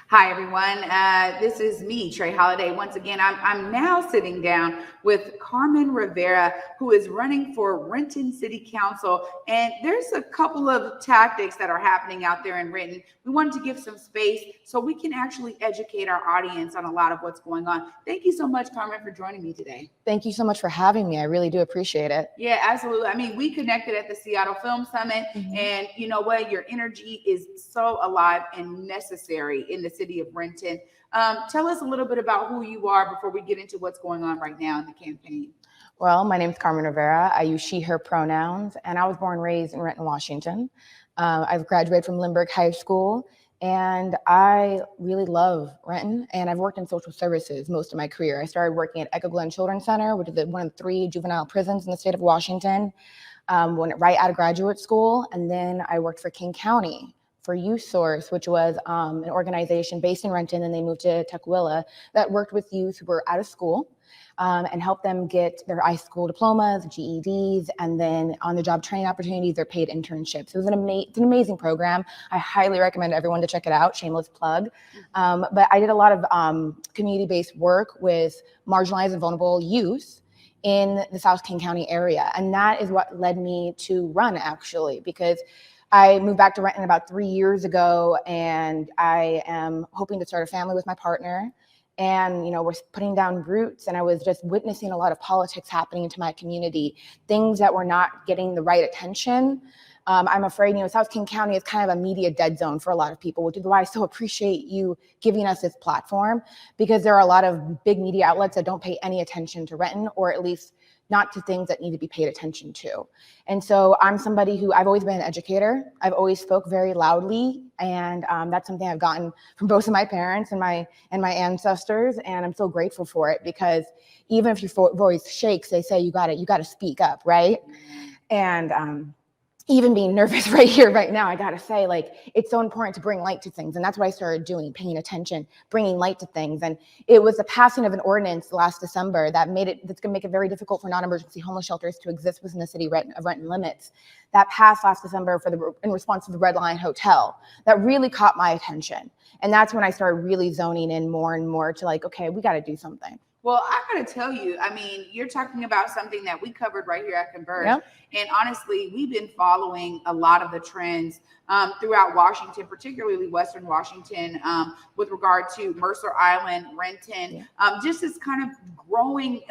Hi, everyone. This is me, Trey Holiday. Once again, I'm now sitting down with Carmen Rivera, who is running for Renton City Council. And there's a couple of tactics that are happening out there in Renton. We wanted to give some space so we can actually educate our audience on a lot of what's going on. Thank you so much, Carmen, for joining me today. Thank you so much for having me. I really do appreciate it. Yeah, absolutely. I mean, we connected at the Seattle Film Summit, and you know what? Your energy is so alive and necessary in the city of Renton. Tell us a little bit about who you are before we get into what's going on right now in the campaign. Well, my name is Carmen Rivera. I use she, her pronouns, and I was born and raised in Renton, Washington. I've graduated from Lindbergh High School, and I really love Renton, and I've worked in social services most of my career. I started working at Echo Glen Children's Center, which is one of 3 juvenile prisons in the state of Washington, right out of graduate school, and then I worked for King County for Youth Source, which was an organization based in Renton, and they moved to Tukwila that worked with youth who were out of school and helped them get their high school diplomas, GEDs, and then on-the-job training opportunities, their paid internships. It was it's an amazing program. I highly recommend everyone to check it out, shameless plug. But I did a lot of community-based work with marginalized and vulnerable youth in the South King County area. And that is what led me to run, actually, because I moved back to Renton about 3 years ago, and I am hoping to start a family with my partner. And, we're putting down roots, and I was just witnessing a lot of politics happening into my community, things that were not getting the right attention. I'm afraid, South King County is kind of a media dead zone for a lot of people, which is why I so appreciate you giving us this platform, because there are a lot of big media outlets that don't pay any attention to Renton, or at least not to things that need to be paid attention to. And so I'm somebody who, I've always been an educator. I've always spoke very loudly, and that's something I've gotten from both of my parents and my ancestors, and I'm so grateful for it, because even if your voice shakes, they say you gotta speak up, right? And even being nervous right here, right now, I gotta say, it's so important to bring light to things. And that's what I started doing, paying attention, bringing light to things. And it was the passing of an ordinance last December that's gonna make it very difficult for non-emergency homeless shelters to exist within the city of Renton limits. That passed last December in response to the Red Lion Hotel. That really caught my attention. And that's when I started really zoning in more and more to okay, we gotta do something. Well, I got to tell you, I mean, you're talking about something that we covered right here at Converge. Yep. And honestly, we've been following a lot of the trends throughout Washington, particularly Western Washington, with regard to Mercer Island, Renton, just this kind of growing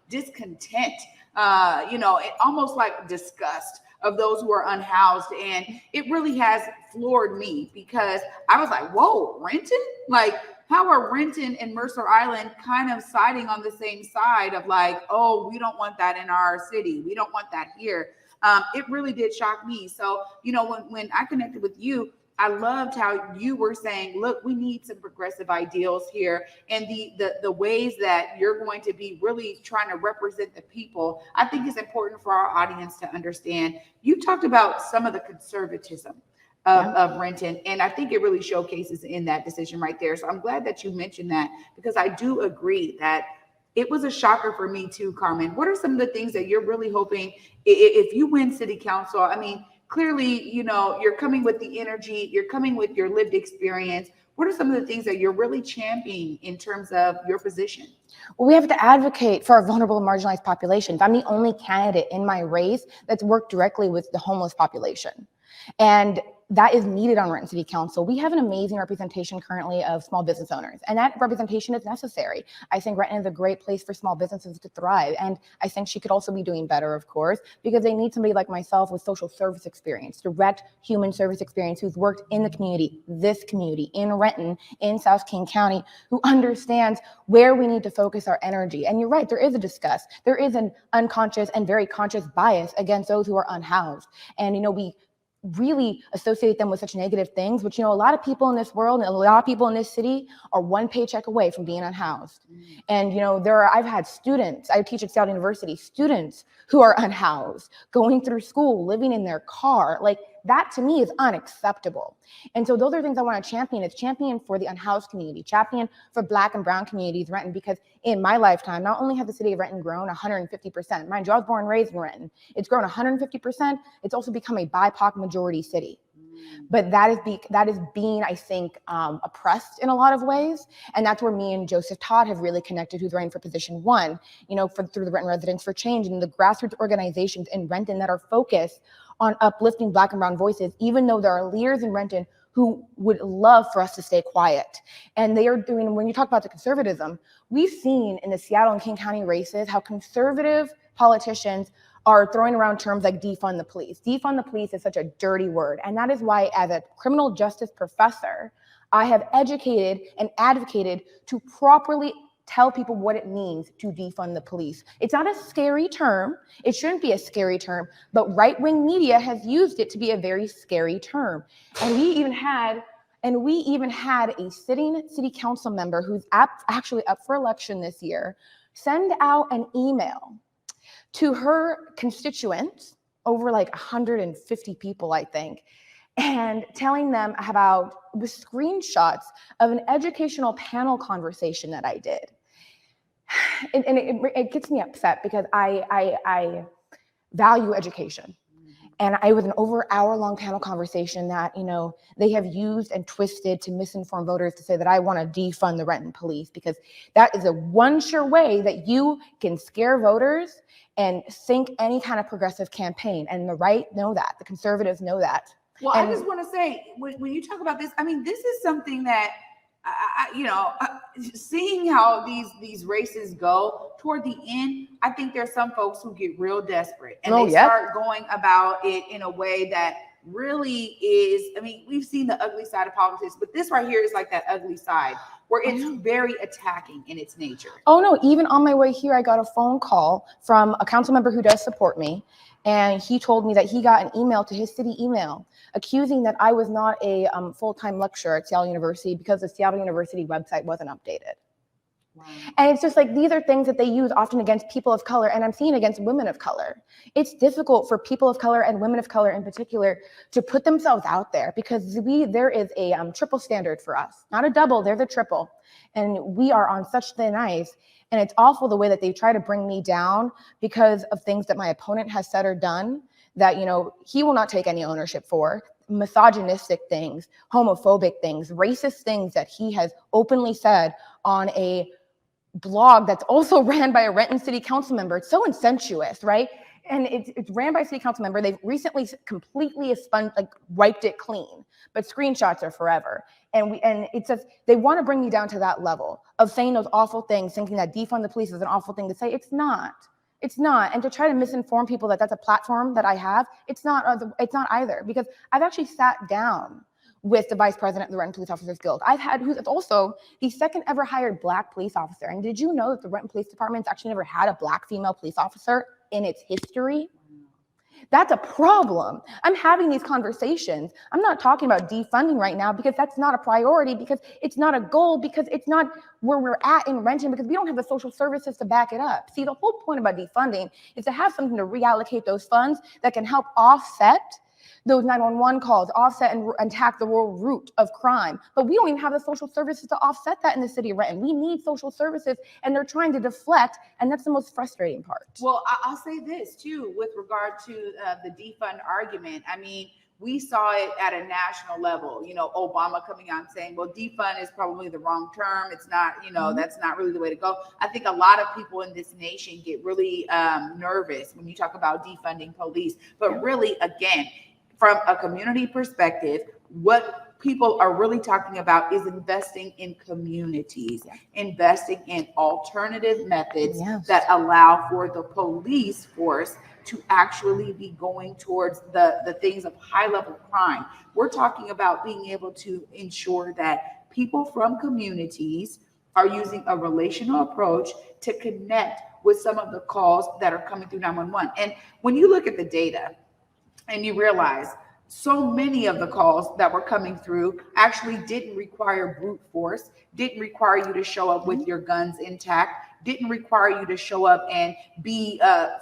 discontent, it almost like disgust of those who are unhoused. And it really has floored me, because I was like, whoa, Renton? How are Renton and Mercer Island kind of siding on the same side of oh, we don't want that in our city. We don't want that here. It really did shock me. So, when I connected with you, I loved how you were saying, look, we need some progressive ideals here. And the ways that you're going to be really trying to represent the people, I think is important for our audience to understand. You talked about some of the conservatism of Renton, and I think it really showcases in that decision right there. So I'm glad that you mentioned that, because I do agree that it was a shocker for me too, Carmen. What are some of the things that you're really hoping, if you win city council? I mean, clearly, you're coming with the energy, you're coming with your lived experience. What are some of the things that you're really championing in terms of your position? Well, we have to advocate for our vulnerable and marginalized populations. I'm the only candidate in my race that's worked directly with the homeless population. And that is needed on Renton City Council. We have an amazing representation currently of small business owners, and that representation is necessary. I think Renton is a great place for small businesses to thrive, and I think she could also be doing better, of course, because they need somebody like myself with social service experience, direct human service experience, who's worked in the community, this community, in Renton, in South King County, who understands where we need to focus our energy. And you're right, there is a disgust. There is an unconscious and very conscious bias against those who are unhoused. And, we really associate them with such negative things, which, a lot of people in this world and a lot of people in this city are one paycheck away from being unhoused. And, I've had students, I teach at Seattle University, students who are unhoused, going through school, living in their car. That to me is unacceptable. And so those are things I want to champion. It's champion for the unhoused community, champion for Black and brown communities, Renton, because in my lifetime, not only has the city of Renton grown 150%, mind you, I was born and raised in Renton. It's grown 150%. It's also become a BIPOC majority city. But that is being, I think, oppressed in a lot of ways. And that's where me and Joseph Todd have really connected, who's running for position 1, through the Renton Residents for Change and the grassroots organizations in Renton that are focused on uplifting Black and brown voices, even though there are leaders in Renton who would love for us to stay quiet. And they are doing, when you talk about the conservatism, we've seen in the Seattle and King County races how conservative politicians are throwing around terms like defund the police. Defund the police is such a dirty word. And that is why, as a criminal justice professor, I have educated and advocated to properly tell people what it means to defund the police. It's not a scary term. It shouldn't be a scary term, but right-wing media has used it to be a very scary term. And we even had a sitting city council member who's actually up for election this year send out an email to her constituents, over like 150 people, I think, and telling them about the screenshots of an educational panel conversation that I did. And it gets me upset because I value education. And it was an over hour-long panel conversation that, they have used and twisted to misinform voters to say that I want to defund the Renton police, because that is a one sure way that you can scare voters and sink any kind of progressive campaign. And the right know that, the conservatives know that. Well, I just want to say, when you talk about this, I mean, this is something that, seeing how these races go toward the end, I think there's some folks who get real desperate and start going about it in a way that really is, I mean, we've seen the ugly side of politics, but this right here is like that ugly side where it's very attacking in its nature. Oh no, even on my way here, I got a phone call from a council member who does support me. And he told me that he got an email to his city email accusing that I was not a full-time lecturer at Seattle University because the Seattle University website wasn't updated. Wow. And it's just like, these are things that they use often against people of color, and I'm seeing against women of color. It's difficult for people of color and women of color in particular to put themselves out there, because there is a triple standard for us, not a double, there's a triple. And we are on such thin ice. And it's awful the way that they try to bring me down because of things that my opponent has said or done that, he will not take any ownership for. Misogynistic things, homophobic things, racist things that he has openly said on a blog that's also ran by a Renton City Council member. It's so incestuous, right? And it's ran by a city council member. They've recently completely wiped it clean, but screenshots are forever. And it says they want to bring me down to that level of saying those awful things, thinking that defund the police is an awful thing to say. It's not. It's not. And to try to misinform people that that's a platform that I have, it's not either. Because I've actually sat down with the vice president of the Renton Police Officers Guild. Who's also the second ever hired Black police officer. And did you know that the Renton Police Department's actually never had a Black female police officer in its history? That's a problem. I'm having these conversations. I'm not talking about defunding right now because that's not a priority, because it's not a goal, because it's not where we're at in Renton, because we don't have the social services to back it up. See, the whole point about defunding is to have something to reallocate those funds that can help offset those 911 calls, offset and tackle the real root of crime. But we don't even have the social services to offset that in the city of Renton. We need social services, and they're trying to deflect, and that's the most frustrating part. Well, I'll say this too, with regard to the defund argument. I mean, we saw it at a national level, Obama coming out and saying, well, defund is probably the wrong term. It's not, that's not really the way to go. I think a lot of people in this nation get really nervous when you talk about defunding police. But really, again, from a community perspective, what people are really talking about is investing in communities, investing in alternative methods that allow for the police force to actually be going towards the things of high level crime. We're talking about being able to ensure that people from communities are using a relational approach to connect with some of the calls that are coming through 911. And when you look at the data, and you realize so many of the calls that were coming through actually didn't require brute force, didn't require you to show up with your guns intact, didn't require you to show up and be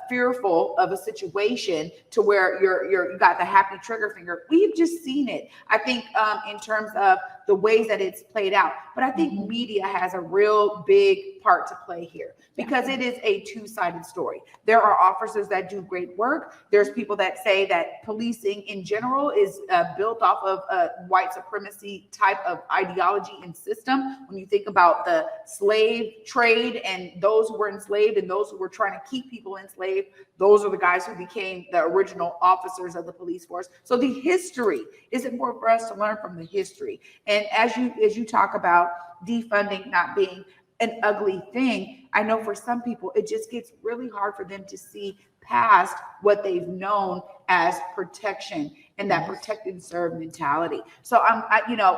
fearful of a situation to where you got the happy trigger finger. We've just seen it, I think, in terms of the ways that it's played out. But I think media has a real big part to play here, because it is a two-sided story. There are officers that do great work. There's people that say that policing in general is built off of a white supremacy type of ideology and system. When you think about the slave trade and those who were enslaved and those who were trying to keep people enslaved, those are the guys who became the original officers of the police force. So the history is important for us to learn from the history. And as you talk about defunding not being an ugly thing, I know for some people it just gets really hard for them to see past what they've known as protection and that protect and serve mentality. So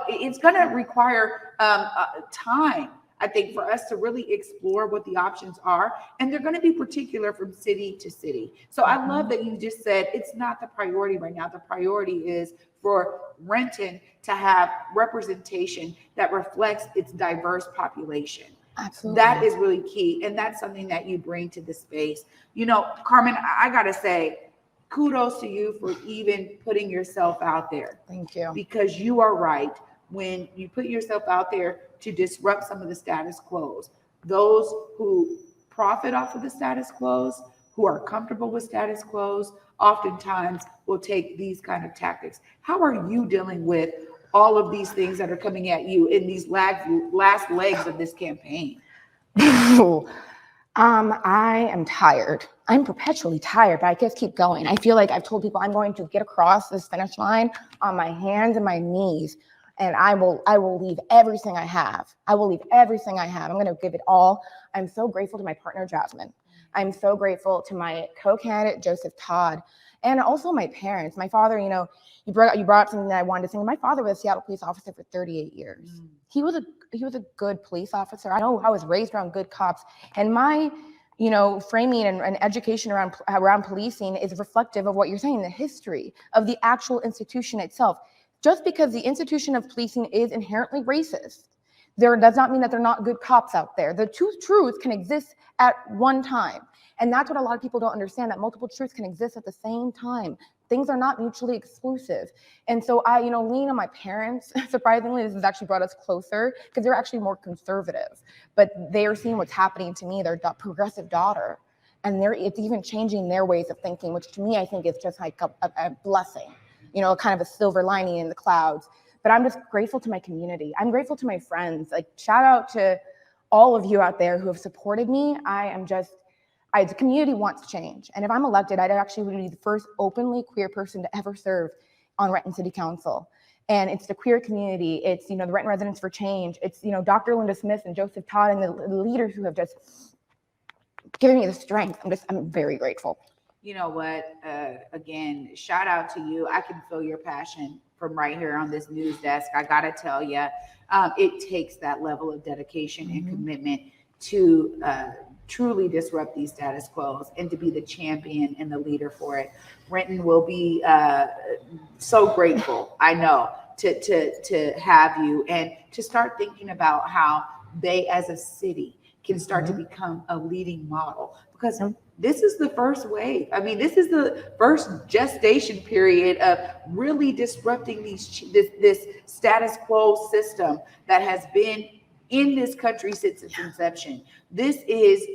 it's going to require time, I think, for us to really explore what the options are. And they're going to be particular from city to city. So I love that you just said it's not the priority right now. The priority is for Renton to have representation that reflects its diverse population. Absolutely. That is really key. And that's something that you bring to the space. Carmen, I got to say, kudos to you for even putting yourself out there. Thank you. Because you are right. When you put yourself out there to disrupt some of the status quos, those who profit off of the status quos, who are comfortable with status quos, oftentimes will take these kind of tactics. How are you dealing with all of these things that are coming at you in these last legs of this campaign? I am tired. I'm perpetually tired, but I just keep going. I feel like I've told people I'm going to get across this finish line on my hands and my knees, and I will leave everything I have. I will leave everything I have. I'm going to give it all. I'm so grateful to my partner, Jasmine. I'm so grateful to my co-candidate, Joseph Todd, and also my parents. My father, you brought up something that I wanted to say. My father was a Seattle police officer for 38 years. He was a good police officer. I know I was raised around good cops, and my framing and education around policing is reflective of what you're saying, the history of the actual institution itself. Just because the institution of policing is inherently racist, there does not mean that they're not good cops out there. The two truths can exist at one time. And that's what a lot of people don't understand, that multiple truths can exist at the same time. Things are not mutually exclusive. And so I, lean on my parents. Surprisingly, this has actually brought us closer because they're actually more conservative, but they are seeing what's happening to me, their progressive daughter. And it's even changing their ways of thinking, which to me, I think is just like a blessing, kind of a silver lining in the clouds. But I'm just grateful to my community. I'm grateful to my friends. Like, shout out to all of you out there who have supported me. The community wants change. And if I'm elected, I'd actually be the first openly queer person to ever serve on Renton City Council. And it's the queer community. It's, the Renton Residents for Change. It's, Dr. Linda Smith and Joseph Todd and the leaders who have just given me the strength. I'm very grateful. You know what? Again, shout out to you. I can feel your passion from right here on this news desk. I got to tell you, it takes that level of dedication and commitment to truly disrupt these status quos and to be the champion and the leader for it. Renton will be so grateful, I know, to have you and to start thinking about how they as a city can start to become a leading model, because this is the first wave. I mean, this is the first gestation period of really disrupting this status quo system that has been in this country since its inception. This is,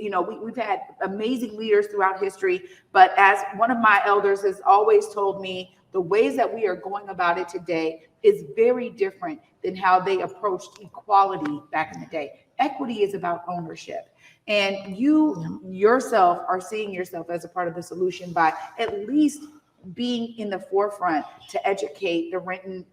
we've had amazing leaders throughout history, but as one of my elders has always told me, the ways that we are going about it today is very different than how they approached equality back in the day. Equity is about ownership. And you yourself are seeing yourself as a part of the solution by at least being in the forefront to educate the Renton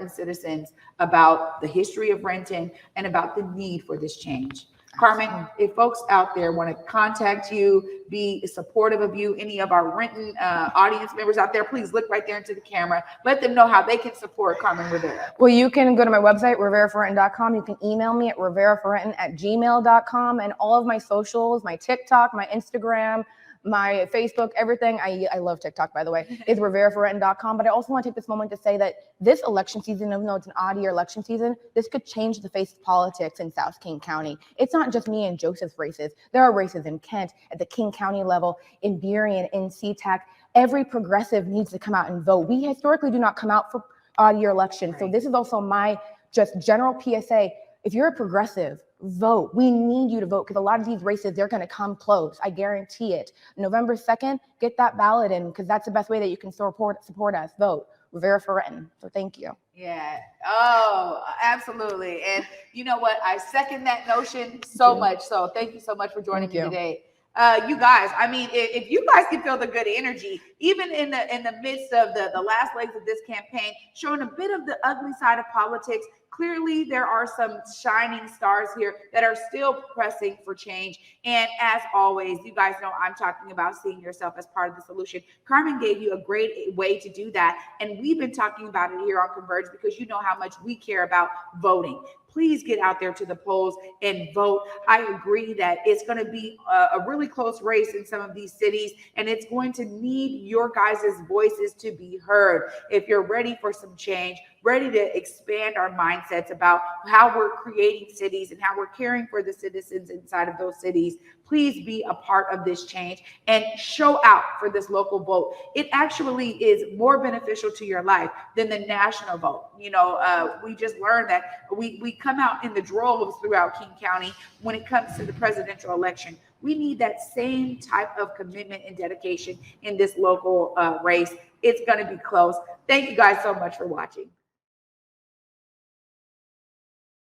citizens about the history of Renton and about the need for this change. Carmen, if folks out there want to contact you, be supportive of you, any of our Renton audience members out there, please look right there into the camera. Let them know how they can support Carmen Rivera. Well, you can go to my website, riveraforrenton.com. You can email me at riveraforrenton@gmail.com, and all of my socials, my TikTok, my Instagram, my Facebook, everything. I love TikTok, by the way, is riveraforrenton.com. But I also want to take this moment to say that this election season, even though it's an odd year election season, this could change the face of politics in South King County. It's not just me and Joseph's races. There are races in Kent, at the King County level, in Burien, in SeaTac. Every progressive needs to come out and vote. We historically do not come out for odd year elections. So this is also my just general PSA. If you're a progressive, vote. We need you to vote because a lot of these races, they're going to come close. I guarantee it. November 2nd, get that ballot in because that's the best way that you can support us. Vote. Rivera for Renton. So thank you. Yeah. Oh, absolutely. And you know what? I second that notion so much. So thank you so much for joining me today. You guys, I mean, if you guys can feel the good energy, even in the midst of the last legs of this campaign, showing a bit of the ugly side of politics, clearly there are some shining stars here that are still pressing for change. And as always, you guys know I'm talking about seeing yourself as part of the solution. Carmen gave you a great way to do that. And we've been talking about it here on Converge because you know how much we care about voting. Please get out there to the polls and vote. I agree that it's going to be a really close race in some of these cities, and it's going to need your guys' voices to be heard. If you're ready for some change, ready to expand our mindsets about how we're creating cities and how we're caring for the citizens inside of those cities, please be a part of this change and show out for this local vote. It actually is more beneficial to your life than the national vote. You know, we just learned that we come out in the droves throughout King County when it comes to the presidential election. We need that same type of commitment and dedication in this local race. It's going to be close. Thank you guys so much for watching.